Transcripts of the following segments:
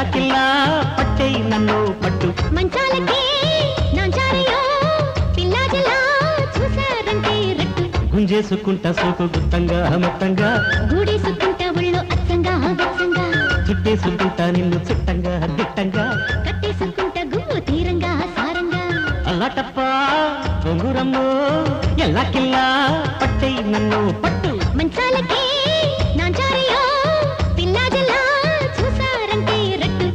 ఎల్లాకిల్లా పట్టై నన్ను పట్టు మంచాలకే నాంచారయో పిల్లాజలా చూసారంటే రట్టు గుంజేసుకుంటా సోకు గుత్తంగా మొత్తంగా గూడేసుకుంటా ఒళ్ళు అచ్చంగా వెచ్చంగా చుట్టేసుకుంటా నిన్ను చుట్టంగా దిట్టంగా కట్టేసుకుంటా గుమ్ము తీరంగా సారంగా అల్లాటప్ప బొంగురమ్ము ఎల్లాకిల్లా పట్టై నన్ను పట్టు మంచాలకే నాంచారయో పిల్లాజలా చూసారంటే రట్టు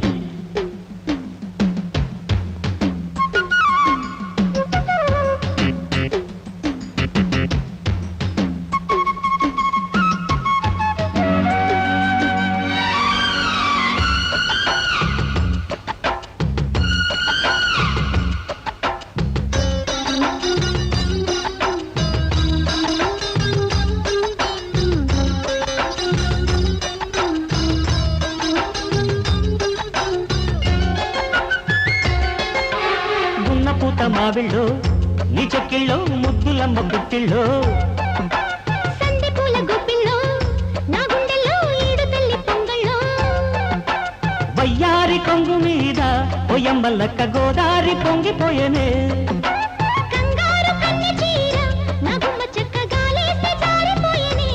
పూత మావిళ్ళో నీ చెక్కిళ్ళో ముద్దులమ్మ పుట్టిళ్ళో సందె పూల గొప్పిళ్ళో నా గుండెల్లో ఈడు తల్లి పొంగళ్ళో వయ్యారి కొంగు మీద పొయ్యమ్మలక్క గోదారి పొంగిపోయనే కంగారు కన్నె చీర నా గుమ్మ చెక్క గాలేస్తే జారిపోయనే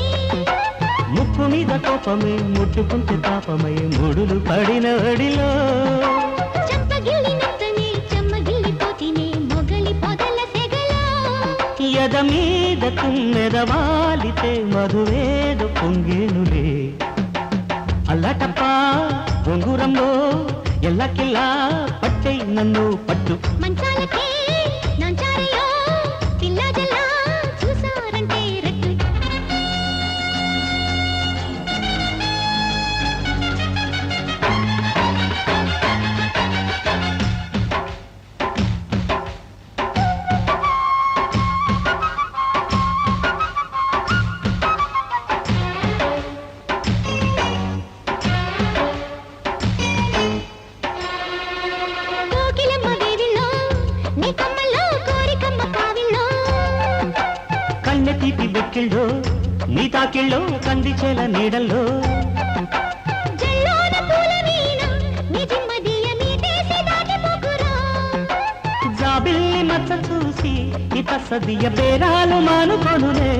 ముక్కు మీద కోపమే ముట్టుకుంటే తాపమై ముడులు పడిన అడిలో ఎద మీద తుమ్మెదవాలితే మధువేద పొంగేనులే అల్లటప్ప బొంగురంలో ఎల్లకిల్లా పట్టై నన్ను పట్టు మంచాలకే నాంచారయో పిల్లాజలా చూసారంటే రట్టు కన్నె తీపి బెక్కిళ్ళో నీ తాకిళ్ళో కందిచేల నీడల్లో జాబిల్లి మచ్చ చూసి ఇతసదియ బేరాలు మానుకొనులే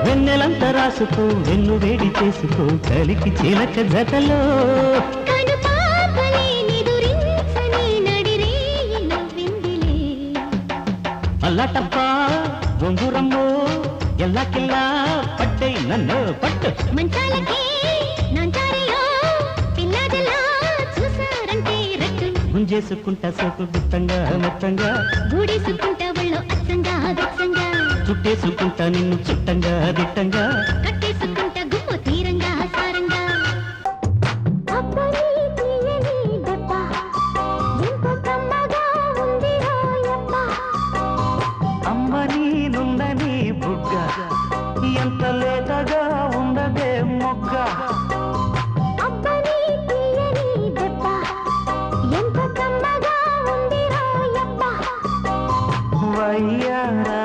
వెన్నెలంత రాసుకో వెన్ను వేడి చేసుకో కలికి చిలక జతలో అల్లటప్ప బొంగురమ్మో ఎల్లాకిల్లా పట్టై నన్ను పట్టు మంచాలకే నాంచారయో పిల్లాజలా చూసారంటే రట్టు గుంజేసుకుంటా సోకు గుత్తంగా మొత్తంగా గూడేసుకుంటా ఒళ్ళు అచ్చంగా వెచ్చంగా చుట్టేసుకుంటా నిన్ను చుట్టంగా దిట్టంగా కట్టేసుకుంటా గుమ్ము తీరంగా సారంగా అమ్మని నుండని బుగ్గ ఎంత లేతగా ఉండదే మొగ్గ వయ్యారా